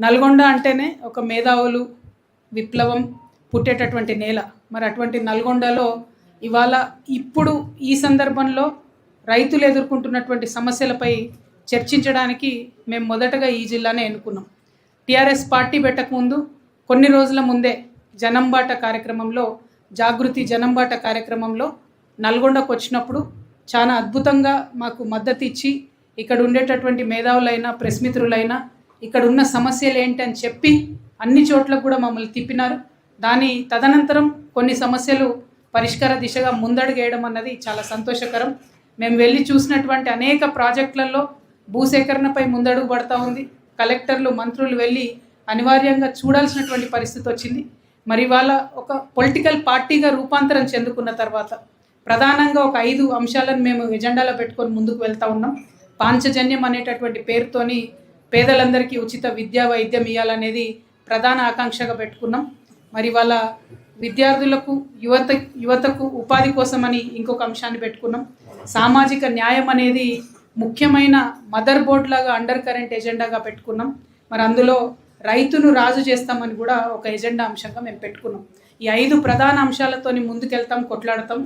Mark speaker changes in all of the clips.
Speaker 1: నల్గొండ అంటేనే ఒక మేధావులు విప్లవం పుట్టేటటువంటి నేల. మరి అటువంటి నల్గొండలో ఇవాళ ఇప్పుడు ఈ సందర్భంలో రైతులు ఎదుర్కొంటున్నటువంటి సమస్యలపై చర్చించడానికి మేము మొదటగా ఈ జిల్లానే ఎన్నుకున్నాం. టీఆర్ఎస్ పార్టీ పెట్టకముందు కొన్ని రోజుల ముందే జనంబాట కార్యక్రమంలో, జాగృతి జనంబాట కార్యక్రమంలో నల్గొండకు వచ్చినప్పుడు చాలా అద్భుతంగా మాకు మద్దతు ఇచ్చి ఇక్కడ ఉండేటటువంటి మేధావులైనా ప్రెస్ మిత్రులైనా ఇక్కడ ఉన్న సమస్యలు ఏంటి అని చెప్పి అన్ని చోట్లకు కూడా మమ్మల్ని తిప్పినారు. దాని తదనంతరం కొన్ని సమస్యలు పరిష్కార దిశగా ముందడుగేయడం అన్నది చాలా సంతోషకరం. మేము వెళ్ళి చూసినటువంటి అనేక ప్రాజెక్టులలో భూసేకరణపై ముందడుగు పడతా ఉంది. కలెక్టర్లు, మంత్రులు వెళ్ళి అనివార్యంగా చూడాల్సినటువంటి పరిస్థితి వచ్చింది. మరి ఇవాళ ఒక పొలిటికల్ పార్టీగా రూపాంతరం చెందుకున్న తర్వాత ప్రధానంగా ఒక 5 అంశాలను మేము ఎజెండాలో పెట్టుకొని ముందుకు వెళ్తూ ఉన్నాం. పాంచజన్యం అనేటటువంటి పేరుతోని పేదలందరికీ ఉచిత విద్యా వైద్యం ఇవ్వాలనేది ప్రధాన ఆకాంక్షగా పెట్టుకున్నాం. మరి వాళ్ళ విద్యార్థులకు యువతకు ఉపాధి కోసమని ఇంకొక అంశాన్ని పెట్టుకున్నాం. సామాజిక న్యాయం అనేది ముఖ్యమైన మదర్ బోర్డ్ లాగా అండర్ కరెంట్ ఎజెండాగా పెట్టుకున్నాం. మరి అందులో రైతును రాజు చేస్తామని కూడా ఒక ఎజెండా అంశంగా మేము పెట్టుకున్నాం. ఈ 5 ప్రధాన అంశాలతోని ముందుకెళ్తాం, కొట్లాడతాం.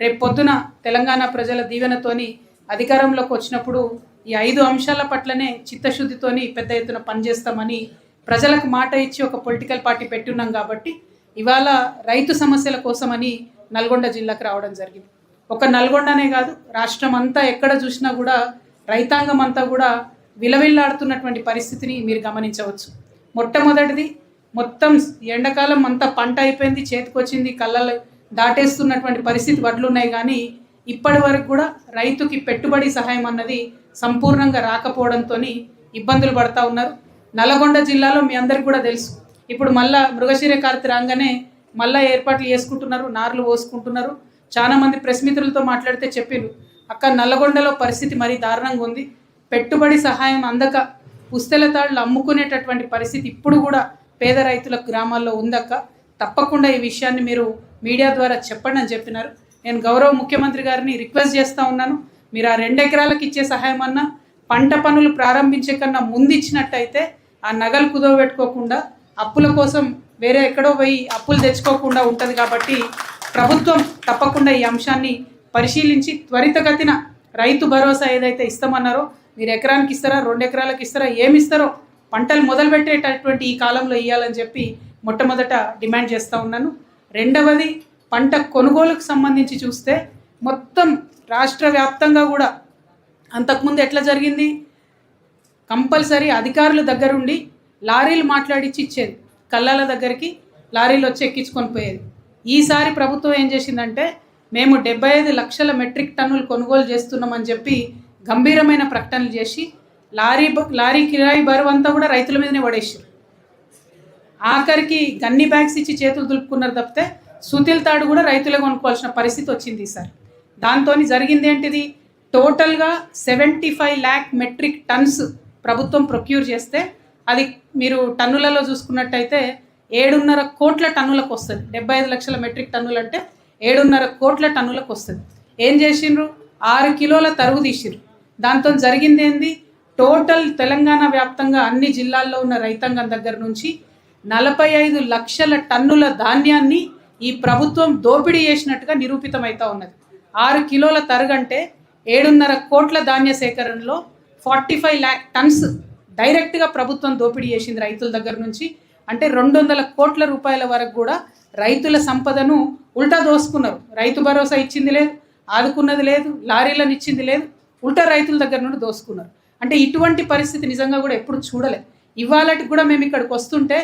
Speaker 1: రేపు పొద్దున తెలంగాణ ప్రజల దీవెనతోని అధికారంలోకి వచ్చినప్పుడు ఈ 5 అంశాల పట్లనే చిత్తశుద్ధితోని పెద్ద ఎత్తున పనిచేస్తామని ప్రజలకు మాట ఇచ్చి ఒక పొలిటికల్ పార్టీ పెట్టున్నాం. కాబట్టి ఇవాళ రైతు సమస్యల కోసమని నల్గొండ జిల్లాకు రావడం జరిగింది. ఒక నల్గొండనే కాదు, రాష్ట్రం అంతా ఎక్కడ చూసినా కూడా రైతాంగం అంతా కూడా విలవిల్లాడుతున్నటువంటి పరిస్థితిని మీరు గమనించవచ్చు. మొట్టమొదటిది, మొత్తం ఎండాకాలం అంతా పంట అయిపోయింది, చేతికొచ్చింది, కళ్ళలు దాటేస్తున్నటువంటి పరిస్థితి వడ్లు ఉన్నాయి. కానీ ఇప్పటి వరకు కూడా రైతుకి పెట్టుబడి సహాయం అన్నది సంపూర్ణంగా రాకపోవడంతో ఇబ్బందులు పడతా ఉన్నారు. నల్గొండ జిల్లాలో మీ అందరికి కూడా తెలుసు, ఇప్పుడు మళ్ళా మృగశిర కార్తె రాగానే మళ్ళీ ఏర్పాట్లు చేసుకుంటున్నారు, నార్లు పోసుకుంటున్నారు. చాలామంది ప్రెస్ మిత్రులతో మాట్లాడితే చెప్పారు, అక్క నల్లగొండలో పరిస్థితి మరీ దారుణంగా ఉంది, పెట్టుబడి సహాయం అందక పుస్తెల తాళ్ళు అమ్ముకునేటటువంటి పరిస్థితి ఇప్పుడు కూడా పేద రైతుల గ్రామాల్లో ఉందక్క, తప్పకుండా ఈ విషయాన్ని మీరు మీడియా ద్వారా చెప్పండి అని చెప్పినారు. నేను గౌరవ ముఖ్యమంత్రి గారిని రిక్వెస్ట్ చేస్తూ ఉన్నాను, మీరు ఆ 2 ఎకరాలకు ఇచ్చే సహాయం అన్నా పంట పనులు ప్రారంభించే కన్నా ముందు ఇచ్చినట్టయితే ఆ నగలు కుదవబెట్టుకోకుండా అప్పుల కోసం వేరే ఎక్కడో పోయి అప్పులు తెచ్చుకోకుండా ఉంటుంది. కాబట్టి ప్రభుత్వం తప్పకుండా ఈ అంశాన్ని పరిశీలించి త్వరితగతిన రైతు భరోసా ఏదైతే ఇస్తామన్నారో, మీరు ఎకరానికి ఇస్తారా, 2 ఎకరాలకు ఇస్తారా, ఏమి ఇస్తారో పంటలు మొదలుపెట్టేటటువంటి ఈ కాలంలో ఇవ్వాలని చెప్పి మొట్టమొదట డిమాండ్ చేస్తూ ఉన్నాను. రెండవది, పంట కొనుగోలుకు సంబంధించి చూస్తే మొత్తం రాష్ట్ర వ్యాప్తంగా కూడా అంతకుముందు ఎట్లా జరిగింది, కంపల్సరీ అధికారుల దగ్గరుండి లారీలు మాట్లాడించి ఇచ్చేది, కళ్ళాల దగ్గరికి లారీలు వచ్చి ఎక్కించుకొని పోయేది. ఈసారి ప్రభుత్వం ఏం చేసిందంటే, మేము 75 లక్షల మెట్రిక్ టన్నులు కొనుగోలు చేస్తున్నామని చెప్పి గంభీరమైన ప్రకటనలు చేసి లారీ కిరాయి బరువు అంతా కూడా రైతుల మీదనే పడేసారు. ఆఖరికి గన్ని బ్యాగ్స్ ఇచ్చి చేతులు దులుపుకున్నారు తప్పితే సుతిల్ తాడు కూడా రైతులే కొనుక్కోవాల్సిన పరిస్థితి వచ్చింది ఈసారి. దాంతో జరిగింది ఏంటిది, టోటల్గా 75 lakh మెట్రిక్ టన్స్ ప్రభుత్వం ప్రొక్యూర్ చేస్తే అది మీరు టన్నులలో చూసుకున్నట్టయితే 7.5 కోట్ల టన్నులకు వస్తుంది. 75 లక్షల మెట్రిక్ టన్నులు అంటే 7.5 కోట్ల టన్నులకు వస్తుంది. ఏం చేసిండ్రు, 6 కిలోల తరుగు తీసిర్రు. దాంతో జరిగింది ఏంది, టోటల్ తెలంగాణ వ్యాప్తంగా అన్ని జిల్లాల్లో ఉన్న రైతాంగం దగ్గర నుంచి 45 లక్షల టన్నుల ధాన్యాన్ని ఈ ప్రభుత్వం దోపిడీ చేసినట్టుగా నిరూపితమవుతా ఉన్నది. 6 కిలోల తరుగంటే 7.5 కోట్ల ధాన్య సేకరణలో 45 lakh టన్స్ డైరెక్ట్గా ప్రభుత్వం దోపిడీ చేసింది రైతుల దగ్గర నుంచి. అంటే 200 కోట్ల రూపాయల వరకు కూడా రైతుల సంపదను ఉల్టా దోసుకున్నారు. రైతు భరోసా ఇచ్చింది లేదు, ఆదుకున్నది లేదు, లారీలను ఇచ్చింది లేదు, ఉల్టా రైతుల దగ్గర నుండి దోసుకున్నారు. అంటే ఇటువంటి పరిస్థితి నిజంగా కూడా ఎప్పుడు చూడలేదు. ఇవాళకి కూడా మేము ఇక్కడికి వస్తుంటే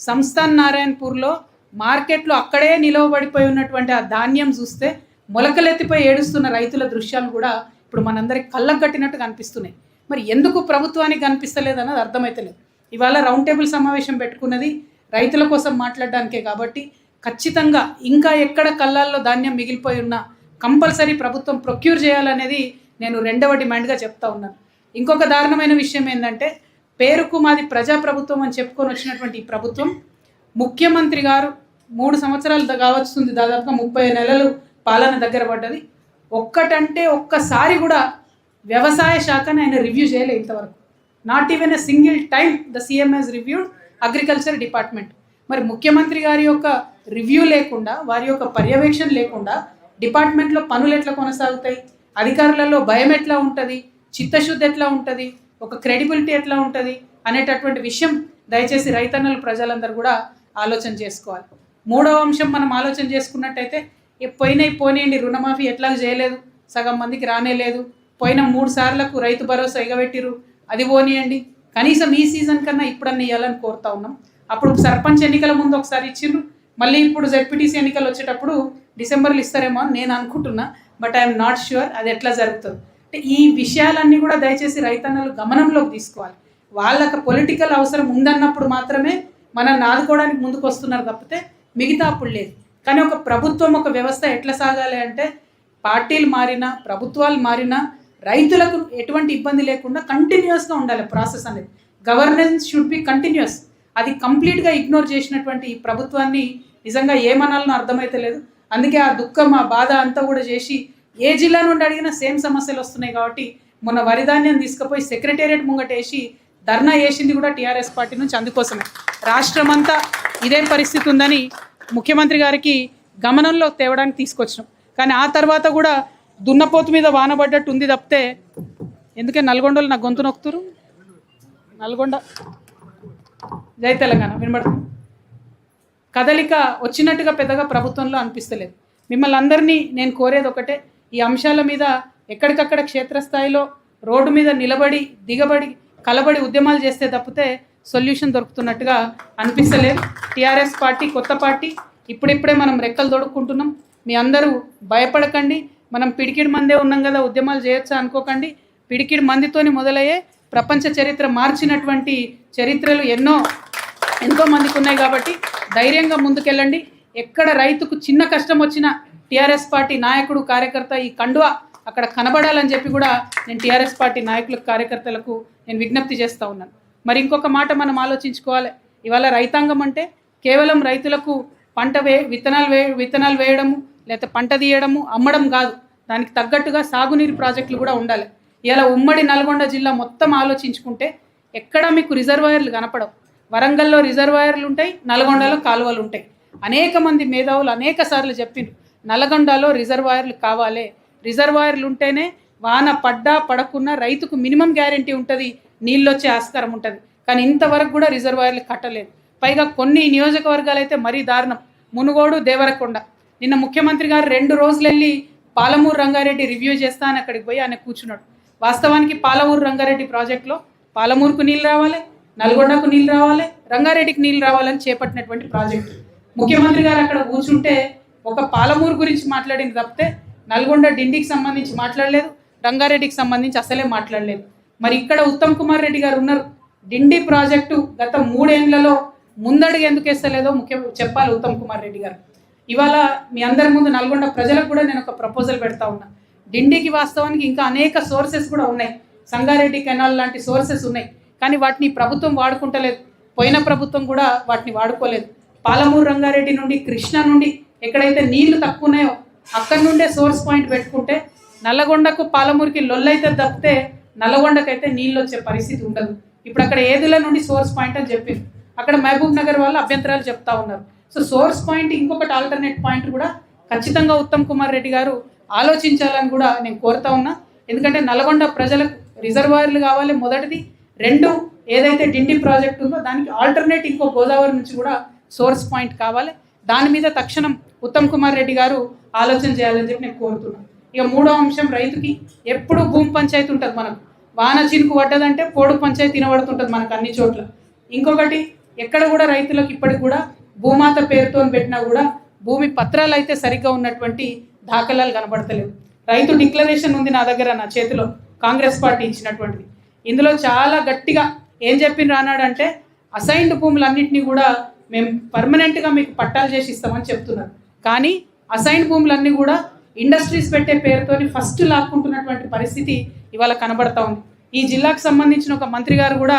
Speaker 1: సంస్థాన్ నారాయణపూర్లో మార్కెట్లో అక్కడే నిలవబడిపోయి ఉన్నటువంటి ఆ ధాన్యం చూస్తే మొలకలెత్తిపోయి ఏడుస్తున్న రైతుల దృశ్యాలు కూడా ఇప్పుడు మనందరికి కళ్ళకు కట్టినట్టుగా అనిపిస్తున్నాయి. మరి ఎందుకు ప్రభుత్వానికి కనిపిస్తలేదన్నది అర్థమవుతలేదు. ఇవాళ రౌండ్ టేబుల్ సమావేశం పెట్టుకున్నది రైతుల కోసం మాట్లాడడానికే. కాబట్టి ఖచ్చితంగా ఇంకా ఎక్కడ కళ్ళాల్లో ధాన్యం మిగిలిపోయి ఉన్నా కంపల్సరీ ప్రభుత్వం ప్రొక్యూర్ చేయాలనేది నేను 2వ డిమాండ్గా చెప్తా ఉన్నాను. ఇంకొక దారుణమైన విషయం ఏంటంటే, పేరుకు మాది ప్రజాప్రభుత్వం అని చెప్పుకొని వచ్చినటువంటి ఈ ప్రభుత్వం, ముఖ్యమంత్రి గారు 3 సంవత్సరాలు కావస్తుంది, దాదాపుగా 30 నెలలు పాలన దగ్గర పడ్డది. ఒక్కటంటే ఒక్కసారి కూడా వ్యవసాయ శాఖను ఆయన రివ్యూ చేయలేదు ఇంతవరకు. Not even a single time the CM has reviewed agriculture department. మరి ముఖ్యమంత్రి గారి యొక్క రివ్యూ లేకుండా, వారి యొక్క పర్యవేక్షణ లేకుండా డిపార్ట్మెంట్లో పనులు ఎట్లా కొనసాగుతాయి, అధికారులలో భయం ఎట్లా ఉంటుంది, చిత్తశుద్ధి ఎట్లా ఉంటుంది, ఒక క్రెడిబిలిటీ ఎట్లా ఉంటుంది అనేటటువంటి విషయం దయచేసి రైతన్నలు ప్రజలందరూ కూడా ఆలోచన చేసుకోవాలి. మూడవ అంశం మనం ఆలోచన చేసుకున్నట్టయితే పోయినాయండి, రుణమాఫీ ఎట్లా చేయలేదు, సగం మందికి రానేలేదు, పోయిన 3 సార్లకు రైతు భరోసా ఎగబెట్టిరు, అది పోనీయండి, కనీసం ఈ సీజన్ కన్నా ఇప్పుడన్నా ఇవ్వాలని కోరుతా ఉన్నాం. అప్పుడు సర్పంచ్ ఎన్నికల ముందు ఒకసారి ఇచ్చిండ్రు, మళ్ళీ ఇప్పుడు జెడ్పీటీసీ ఎన్నికలు వచ్చేటప్పుడు డిసెంబర్లో ఇస్తారేమో అని నేను అనుకుంటున్నా. బట్ ఐఎమ్ నాట్ ష్యూర్ అది ఎట్లా జరుగుతుంది. అంటే ఈ విషయాలన్నీ కూడా దయచేసి రైతన్నలు గమనంలోకి తీసుకోవాలి. వాళ్ళకి పొలిటికల్ అవసరం ఉందన్నప్పుడు మాత్రమే మనల్ని ఆదుకోవడానికి ముందుకు వస్తున్నారు తప్పితే మిగతా అప్పుడు లేదు. కానీ ఒక ప్రభుత్వం, ఒక వ్యవస్థ ఎట్లా సాగాలి అంటే పార్టీలు మారినా, ప్రభుత్వాలు మారినా రైతులకు ఎటువంటి ఇబ్బంది లేకుండా కంటిన్యూస్గా ఉండాలి ప్రాసెస్ అనేది. Governance should be continuous. అది కంప్లీట్గా ఇగ్నోర్ చేసినటువంటి ఈ ప్రభుత్వాన్ని నిజంగా ఏమనాలనో అర్థమైతే లేదు. అందుకే ఆ దుఃఖం, ఆ బాధ అంతా కూడా చేసి ఏ జిల్లా నుండి అడిగినా సేమ్ సమస్యలు వస్తున్నాయి. కాబట్టి మొన్న వరిధాన్యం తీసుకుపోయి సెక్రటేరియట్ ముంగటేసి ధర్నా వేసింది కూడా టీఆర్ఎస్ పార్టీ నుంచి. అందుకోసమే రాష్ట్రం అంతా ఇదే పరిస్థితి ఉందని ముఖ్యమంత్రి గారికి గమనంలో తేవడానికి తీసుకొచ్చినాం. కానీ ఆ తర్వాత కూడా దున్నపోతు మీద వానబడ్డట్టు ఉంది తప్పితే, ఎందుకే నల్గొండలు నా గొంతు నొక్కుతురు, నల్గొండ జై తెలంగాణ వినబడుతుంది, కదలిక వచ్చినట్టుగా పెద్దగా ప్రభుత్వంలో అనిపిస్తలేదు. మిమ్మల్ని అందరినీ నేను కోరేది ఒకటే, ఈ అంశాల మీద ఎక్కడికక్కడ క్షేత్రస్థాయిలో రోడ్డు మీద నిలబడి, దిగబడి, కలబడి ఉద్యమాలు చేస్తే తప్పితే సొల్యూషన్ దొరుకుతున్నట్టుగా అనిపిస్తలేదు. టీఆర్ఎస్ పార్టీ కొత్త పార్టీ, ఇప్పుడిప్పుడే మనం రెక్కలు తొడుక్కుంటున్నాం. మీ అందరూ భయపడకండి. మనం పిడికిడి మందే ఉన్నాం కదా, ఉద్యమాలు చేయొచ్చా అనుకోకండి. పిడికిడి మందితోని మొదలయ్యే ప్రపంచ చరిత్ర మార్చినటువంటి చరిత్రలు ఎంతో మందికి ఉన్నాయి. కాబట్టి ధైర్యంగా ముందుకెళ్ళండి. ఎక్కడ రైతుకు చిన్న కష్టం వచ్చినా టీఆర్ఎస్ పార్టీ నాయకుడు, కార్యకర్త ఈ కండువా అక్కడ కనబడాలని చెప్పి కూడా నేను టీఆర్ఎస్ పార్టీ నాయకులకు, కార్యకర్తలకు నేను విజ్ఞప్తి చేస్తూ ఉన్నాను. మరి ఇంకొక మాట మనం ఆలోచించుకోవాలి. ఇవాళ రైతాంగం అంటే కేవలం రైతులకు విత్తనాలు వేయడము, లేకపోతే పంట తీయడము, అమ్మడం కాదు. దానికి తగ్గట్టుగా సాగునీరు ప్రాజెక్టులు కూడా ఉండాలి. ఇలా ఉమ్మడి నల్గొండ జిల్లా మొత్తం ఆలోచించుకుంటే ఎక్కడ మీకు రిజర్వాయర్లు కనపడవు. వరంగల్లో రిజర్వాయర్లు ఉంటాయి, నల్గొండలో కాలువలు ఉంటాయి. అనేక మంది మేధావులు అనేక సార్లు చెప్పిండ్రు, నల్గొండలో రిజర్వాయర్లు కావాలి, రిజర్వాయర్లు ఉంటేనే వాన పడ్డా పడకున్నా రైతుకు మినిమం గ్యారంటీ ఉంటుంది, నీళ్ళు వచ్చే ఆస్కారం ఉంటుంది. కానీ ఇంతవరకు కూడా రిజర్వాయర్లు కట్టలేదు. పైగా కొన్ని నియోజకవర్గాలు అయితే మరీ దారుణం, మునుగోడు, దేవరకొండ. నిన్న ముఖ్యమంత్రి గారు 2 రోజులు వెళ్ళి పాలమూరు రంగారెడ్డి రివ్యూ చేస్తా అని అక్కడికి పోయి ఆయన కూర్చున్నాడు. వాస్తవానికి పాలమూరు రంగారెడ్డి ప్రాజెక్టులో పాలమూరుకు నీళ్ళు రావాలి, నల్గొండకు నీళ్ళు రావాలి, రంగారెడ్డికి నీళ్ళు రావాలని చేపట్టినటువంటి ప్రాజెక్టు. ముఖ్యమంత్రి గారు అక్కడ కూర్చుంటే ఒక పాలమూరు గురించి మాట్లాడింది తప్పితే నల్గొండ డిండికి సంబంధించి మాట్లాడలేదు, రంగారెడ్డికి సంబంధించి అసలే మాట్లాడలేదు. మరి ఇక్కడ ఉత్తమ్ కుమార్ రెడ్డి గారు ఉన్నారు. డిండి ప్రాజెక్టు గత 3 ఏళ్లలో ముందడుగు ఎందుకు వేస్తలేదో చెప్పాలి ఉత్తమ్ కుమార్ రెడ్డి గారు. ఇవాళ మీ అందరి ముందు నల్గొండ ప్రజలకు కూడా నేను ఒక ప్రపోజల్ పెడతా ఉన్నా. డిండికి వాస్తవానికి ఇంకా అనేక సోర్సెస్ కూడా ఉన్నాయి, సంగారెడ్డి కెనాల్ లాంటి సోర్సెస్ ఉన్నాయి. కానీ వాటిని ప్రభుత్వం వాడుకుంటలేదు, పోయిన ప్రభుత్వం కూడా వాటిని వాడుకోలేదు. పాలమూరు రంగారెడ్డి నుండి, కృష్ణా నుండి ఎక్కడైతే నీళ్లు తక్కువ ఉన్నాయో అక్కడి నుండే సోర్స్ పాయింట్ పెట్టుకుంటే నల్లగొండకు పాలమూరుకి లొల్లైతే తప్పితే నల్లగొండకైతే నీళ్ళు వచ్చే పరిస్థితి ఉండదు. ఇప్పుడు అక్కడ ఏదుల నుండి సోర్స్ పాయింట్ అని చెప్పింది, అక్కడ మహబూబ్ నగర్ వాళ్ళు అభ్యంతరాలు చెప్తా ఉన్నారు. సో సోర్స్ పాయింట్, ఇంకొకటి ఆల్టర్నేట్ పాయింట్ కూడా ఖచ్చితంగా ఉత్తమ్ కుమార్ రెడ్డి గారు ఆలోచించాలని కూడా నేను కోరుతా ఉన్నా. ఎందుకంటే నల్గొండ ప్రజలకు రిజర్వాయర్లు కావాలి మొదటిది, 2 ఏదైతే డిండి ప్రాజెక్ట్ ఉందో దానికి ఆల్టర్నేట్ ఇంకో గోదావరి నుంచి కూడా సోర్స్ పాయింట్ కావాలి. దాని మీద తక్షణం ఉత్తమ్ కుమార్ రెడ్డి గారు ఆలోచన చేయాలని చెప్పి నేను కోరుతున్నాను. ఇక 3వ అంశం, రైతుకి ఎప్పుడు భూమి పంచాయతీ ఉంటుంది. మనకు వాన చినుకు పడ్డదంటే పోడు పంచాయతీ తినబడుతుంటుంది మనకు అన్ని చోట్ల. ఇంకొకటి, ఎక్కడ కూడా రైతులకు ఇప్పటికి కూడా భూమాత పేరుతో పెట్టినా కూడా భూమి పత్రాలు అయితే సరిగ్గా ఉన్నటువంటి దాఖలాలు కనబడతలేవు. రైతు డిక్లరేషన్ ఉంది నా దగ్గర, నా చేతిలో, కాంగ్రెస్ పార్టీ ఇచ్చినటువంటిది. ఇందులో చాలా గట్టిగా ఏం చెప్పిండ్రు అన్నాడంటే అసైన్డ్ భూములన్నింటినీ కూడా మేము పర్మనెంట్గా మీకు పట్టాలు చేసి ఇస్తామని చెప్తున్నారు. కానీ అసైన్డ్ భూములన్నీ కూడా ఇండస్ట్రీస్ పెట్టే పేరుతోని ఫస్ట్ లాక్కుంటున్నటువంటి పరిస్థితి ఇవాళ కనబడతా ఉంది. ఈ జిల్లాకు సంబంధించిన ఒక మంత్రి గారు కూడా,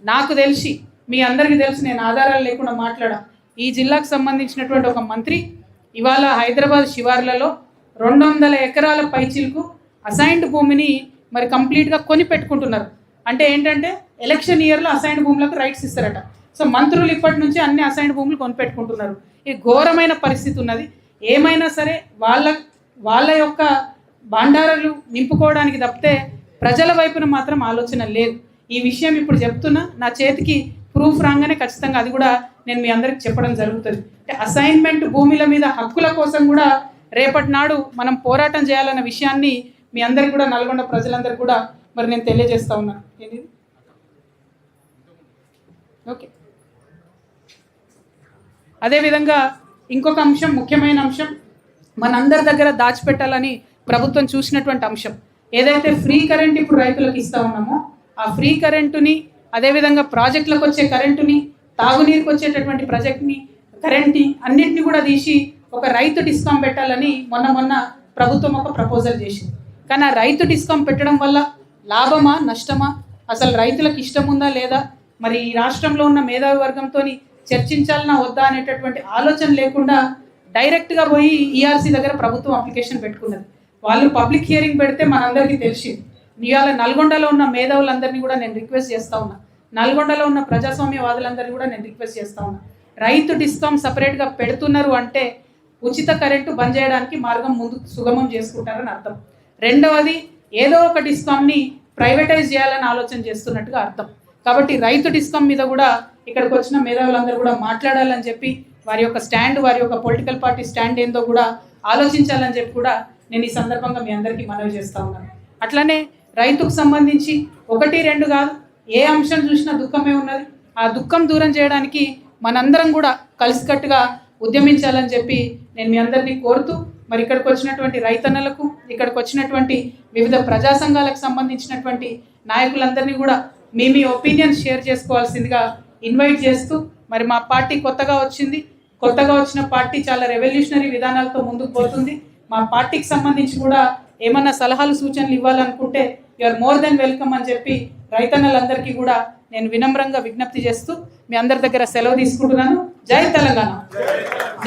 Speaker 1: నాకు తెలిసి, మీ అందరికీ తెలిసి, నేను ఆధారాలు లేకుండా మాట్లాడా, ఈ జిల్లాకు సంబంధించినటువంటి ఒక మంత్రి ఇవాళ హైదరాబాద్ శివార్లలో 200 ఎకరాల పైచిలకు అసైన్డ్ భూమిని మరి కంప్లీట్గా కొని పెట్టుకుంటున్నారు. అంటే ఏంటంటే ఎలక్షన్ ఇయర్లో అసైన్డ్ భూములకు రైట్స్ ఇస్తారట. సో మంత్రులు ఇప్పటి నుంచి అన్ని అసైన్డ్ భూములు కొనిపెట్టుకుంటున్నారు. ఈ ఘోరమైన పరిస్థితి ఉన్నది. ఏమైనా సరే వాళ్ళ యొక్క బండారాలు నింపుకోవడానికి తప్పితే ప్రజల వైపున మాత్రం ఆలోచన లేదు. ఈ విషయం ఇప్పుడు చెప్తున్నా, నా చేతికి ప్రూఫ్ రాగానే ఖచ్చితంగా అది కూడా నేను మీ అందరికి చెప్పడం జరుగుతుంది. అంటే అసైన్మెంట్ భూముల మీద హక్కుల కోసం కూడా రేపటి నాడు మనం పోరాటం చేయాలన్న విషయాన్ని మీ అందరికి కూడా, నల్గొండ ప్రజలందరికీ కూడా మరి నేను తెలియజేస్తా ఉన్నాను. ఏంటి ఓకే. అదేవిధంగా ఇంకొక అంశం, ముఖ్యమైన అంశం, మనందరి దగ్గర దాచిపెట్టాలని ప్రభుత్వం చూసినటువంటి అంశం ఏదైతే ఫ్రీ కరెంట్ ఇప్పుడు రైతులకు ఇస్తా ఉన్నామో, ఆ ఫ్రీ కరెంటుని, అదేవిధంగా ప్రాజెక్టులకు వచ్చే కరెంటుని, తాగునీరుకు వచ్చేటటువంటి ప్రాజెక్ట్ని, కరెంట్ని అన్నింటినీ కూడా తీసి ఒక రైతు డిస్కామ్ పెట్టాలని మొన్న ప్రభుత్వం ఒక ప్రపోజల్ చేసింది. కానీ ఆ రైతు డిస్కామ్ పెట్టడం వల్ల లాభమా నష్టమా, అసలు రైతులకు ఇష్టం ఉందా లేదా, మరి ఈ రాష్ట్రంలో ఉన్న మేధావి వర్గంతో చర్చించాలన్నా వద్దా అనేటటువంటి ఆలోచన లేకుండా డైరెక్ట్గా పోయి ఈఆర్సీ దగ్గర ప్రభుత్వం అప్లికేషన్ పెట్టుకున్నది. వాళ్ళు పబ్లిక్ హియరింగ్ పెడితే మనందరికీ తెలిసింది. ఇవాళ నల్గొండలో ఉన్న మేధావులందరినీ కూడా నేను రిక్వెస్ట్ చేస్తూ ఉన్నా, నల్గొండలో ఉన్న ప్రజాస్వామ్యవాదులందరినీ కూడా నేను రిక్వెస్ట్ చేస్తూ ఉన్నా, రైతు డిస్కామ్ సపరేట్గా పెడుతున్నారు అంటే ఉచిత కరెంటు బంద్ చేయడానికి మార్గం ముందు సుగమం చేసుకుంటారని అర్థం. రెండవది, ఏదో ఒక డిస్కామ్ని ప్రైవేటైజ్ చేయాలని ఆలోచన చేస్తున్నట్టుగా అర్థం. కాబట్టి రైతు డిస్కామ్ మీద కూడా ఇక్కడికి వచ్చిన మేధావులందరూ కూడా మాట్లాడాలని చెప్పి, వారి యొక్క స్టాండ్, వారి యొక్క పొలిటికల్ పార్టీ స్టాండ్ ఏందో కూడా ఆలోచించాలని చెప్పి కూడా నేను ఈ సందర్భంగా మీ అందరికీ మనవి చేస్తూ ఉన్నాను. అట్లనే రైతుకు సంబంధించి 1, 2 కాదు, ఏ అంశం చూసినా దుఃఖమే ఉన్నది. ఆ దుఃఖం దూరం చేయడానికి మనందరం కూడా కలిసికట్టుగా ఉద్యమించాలని చెప్పి నేను మీ అందరినీ కోరుతూ, మరి ఇక్కడికి వచ్చినటువంటి రైతన్నలకు, ఇక్కడికి వచ్చినటువంటి వివిధ ప్రజా సంఘాలకు సంబంధించినటువంటి నాయకులందరినీ కూడా మీ ఒపీనియన్ షేర్ చేసుకోవాల్సిందిగా ఇన్వైట్ చేస్తూ, మరి మా పార్టీ కొత్తగా వచ్చిన పార్టీ చాలా రెవల్యూషనరీ విధానాలతో ముందుకు పోతుంది. మా పార్టీకి సంబంధించి కూడా ఏమన్నా సలహాలు సూచనలు ఇవ్వాలనుకుంటే you are more than welcome అని చెప్పి రైతన్నలందరికీ కూడా నేను వినమ్రంగా విజ్ఞప్తి చేస్తూ మీ అందరి దగ్గర సెలవు తీసుకుంటున్నాను. జై తెలంగాణ.